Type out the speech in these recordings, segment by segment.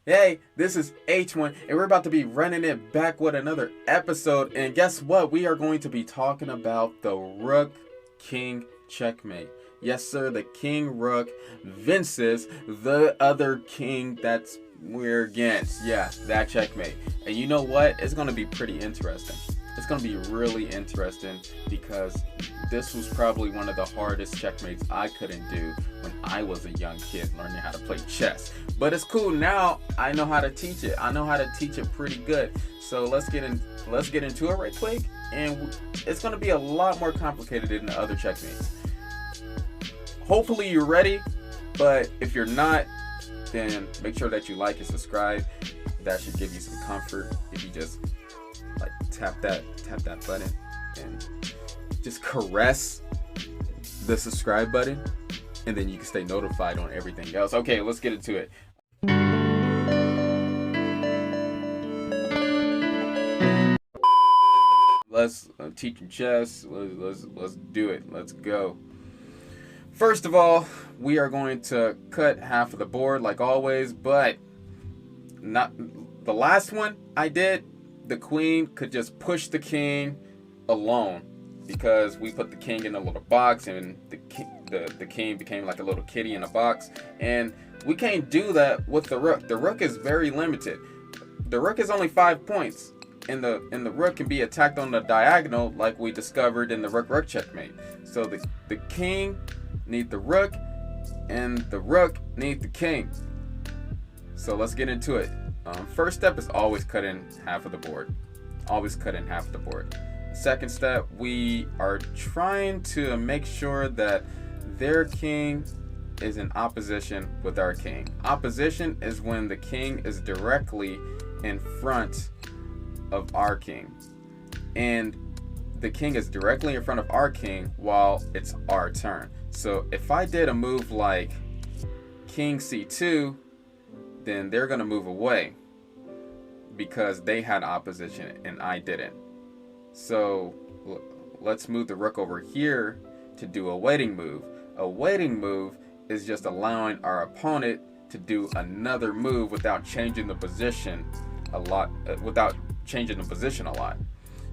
Hey, this is H1, and we're about to be running it back with another episode. And guess what? We are going to be talking about the Rook King checkmate. Yes, sir, the King Rook versus the other king that's we're against. Yeah, that checkmate. And you know what? It's going to be pretty interesting. It's going to be really interesting because this was probably one of the hardest checkmates I couldn't do when I was a young kid learning how to play chess. But it's cool now. I know how to teach it. I know how to teach it pretty good. So let's get into it right quick. And it's going to be a lot more complicated than the other checkmates. Hopefully you're ready, but if you're not, then make sure that you like and subscribe. That should give you some comfort if you just like tap that button and just caress the subscribe button, and then you can stay notified on everything else. Okay, let's get into it. Let's teaching chess. Let's do it. Let's go. First of all, we are going to cut half of the board like always, but not the last one I did. The queen could just push the king alone because we put the king in a little box, and the king became like a little kitty in a box, and we can't do that with the rook. The rook is very limited. The rook is only 5 points, and the rook can be attacked on the diagonal like we discovered in the rook checkmate. So the king need the rook, and the rook need the king. So let's get into it. First step is always cut in half of the board. Always cut in half of the board. Second step, we are trying to make sure that their king is in opposition with our king. Opposition is when the king is directly in front of our king, and the king is directly in front of our king while it's our turn. So if I did a move like king c2, then they're going to move away because they had opposition and I didn't. So let's move the rook over here to do a waiting move. A waiting move is just allowing our opponent to do another move without changing the position a lot.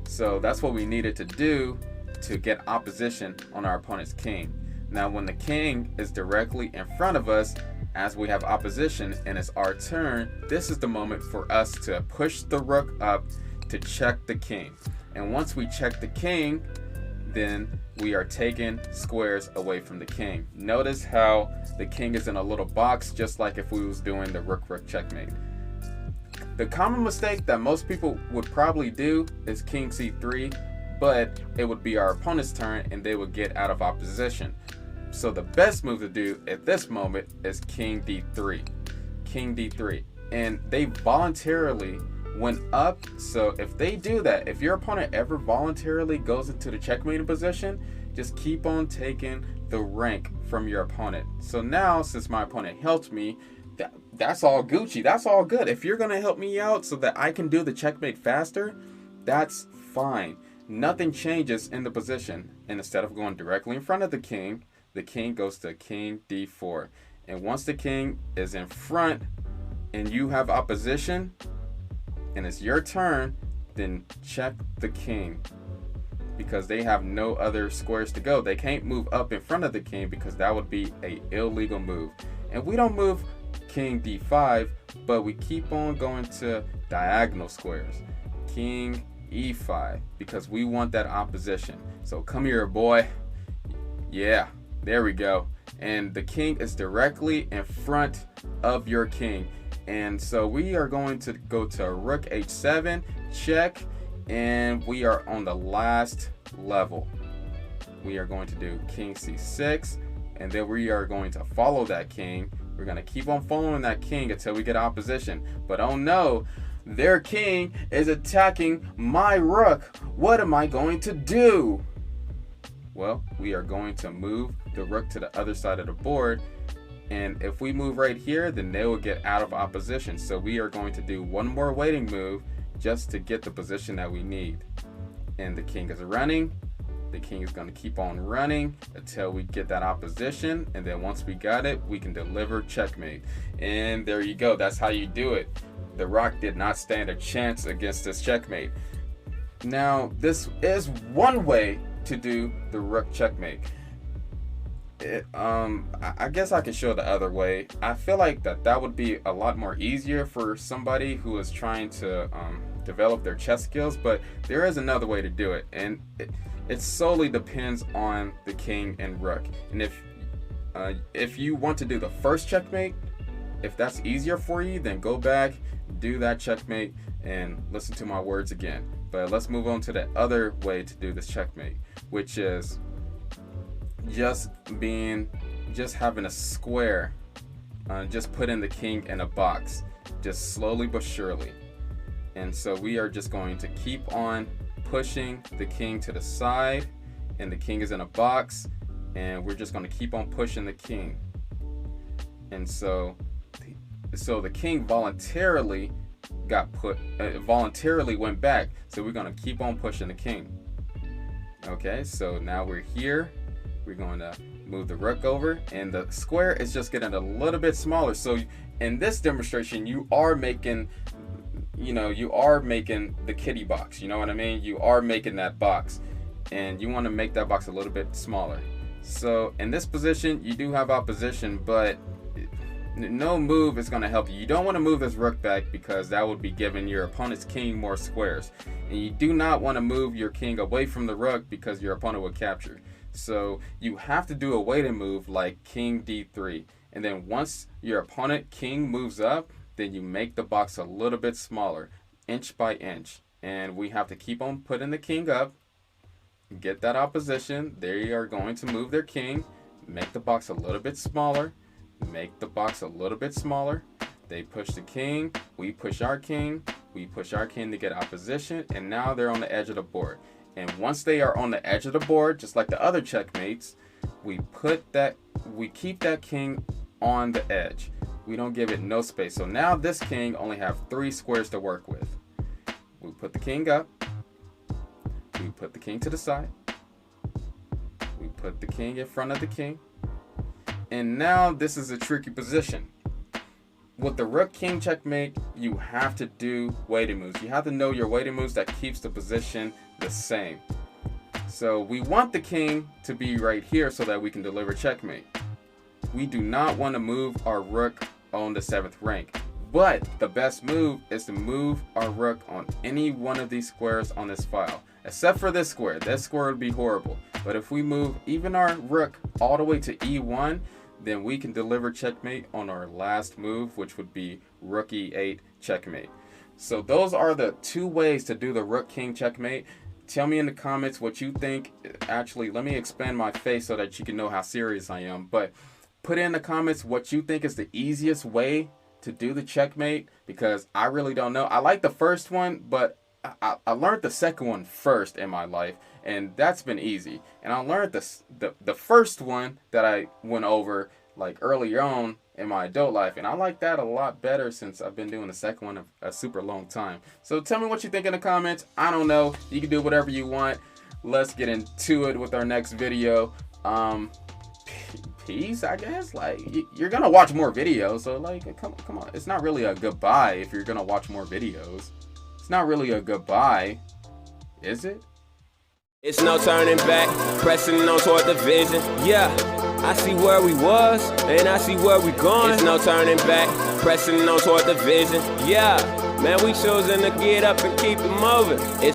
So that's what we needed to do to get opposition on our opponent's king. Now when the king is directly in front of us, as we have opposition and it's our turn, this is the moment for us to push the rook up to check the king. And once we check the king, then we are taking squares away from the king. Notice how the king is in a little box, just like if we was doing the rook checkmate. The common mistake that most people would probably do is king c3, but it would be our opponent's turn and they would get out of opposition. So the best move to do at this moment is king d3. King d3. And they voluntarily went up. So if they do that, if your opponent ever voluntarily goes into the checkmate position, just keep on taking the rank from your opponent. So now, since my opponent helped me, that's all Gucci. That's all good. If you're going to help me out so that I can do the checkmate faster, that's fine. Nothing changes in the position. And instead of going directly in front of the king goes to king d4. And once the king is in front and you have opposition and it's your turn, then check the king, because they have no other squares to go. They can't move up in front of the king because that would be an illegal move. And we don't move king d5, but we keep on going to diagonal squares. King e5, because we want that opposition. So come here, boy. Yeah. There we go. And the king is directly in front of your king. And so we are going to go to rook h7, check, and we are on the last level. We are going to do king c6, and then we are going to follow that king. We're going to keep on following that king until we get opposition. But oh no, their king is attacking my rook. What am I going to do? Well, we are going to move the rook to the other side of the board, and if we move right here, then they will get out of opposition. So we are going to do one more waiting move just to get the position that we need. And the king is running, The king is going to keep on running until we get that opposition, and then once we got it, we can deliver checkmate. And there you go. That's how you do it. The rook did not stand a chance against this checkmate. Now, this is one way to do the rook checkmate. I guess I could show the other way. I feel like that would be a lot more easier for somebody who is trying to develop their chess skills, but there is another way to do it, and it solely depends on the king and rook. And if you want to do the first checkmate, if that's easier for you, then go back, do that checkmate, and listen to my words again. But let's move on to the other way to do this checkmate, which is just having a square, just putting the king in a box, just slowly but surely. And so we are just going to keep on pushing the king to the side, and the king is in a box, and we're just going to keep on pushing the king. And so the king voluntarily voluntarily went back, so we're going to keep on pushing the king. Okay, so now we're here. We're going to move the rook over, and the square is just getting a little bit smaller. So in this demonstration, you are making the kitty box. You know what I mean? You are making that box, and you want to make that box a little bit smaller. So in this position, you do have opposition, but no move is going to help you. You don't want to move this rook back, because that would be giving your opponent's king more squares. And you do not want to move your king away from the rook, because your opponent will capture. So you have to do a waiting move like king d3. And then once your opponent king moves up, then you make the box a little bit smaller, inch by inch. And we have to keep on putting the king up, get that opposition. They are going to move their king, make the box a little bit smaller, make the box a little bit smaller. They push the king, we push our king, we push our king to get opposition, and now they're on the edge of the board. And once they are on the edge of the board, just like the other checkmates, we keep that king on the edge. We don't give it no space. So now this king only have 3 squares to work with. We put the king up, we put the king to the side, we put the king in front of the king, and now this is a tricky position. With the rook king checkmate, you have to do waiting moves. You have to know your waiting moves that keeps the position the same. So we want the king to be right here so that we can deliver checkmate. We do not want to move our rook on the 7th rank, but the best move is to move our rook on any one of these squares on this file, except for this square. This square would be horrible. But if we move even our rook all the way to e1, then we can deliver checkmate on our last move, which would be rook e8 checkmate. So those are the 2 ways to do the rook king checkmate. Tell me in the comments what you think. Actually, let me expand my face so that you can know how serious I am. But put in the comments what you think is the easiest way to do the checkmate, because I really don't know. I like the first one, but I learned the second one first in my life, and that's been easy. And I learned the first one that I went over like earlier on in my adult life, and I like that a lot better since I've been doing the second one a super long time. So tell me what you think in the comments. I don't know. You can do whatever you want. Let's get into it with our next video. Peace, I guess. Like, you're gonna watch more videos, so like, come on. It's not really a goodbye if you're gonna watch more videos. It's not really a goodbye, is it? It's no turning back, pressing on toward the vision. Yeah, I see where we was, and I see where we going. It's no turning back, pressing on toward the vision. Yeah, man, we choosing to get up and keep it moving.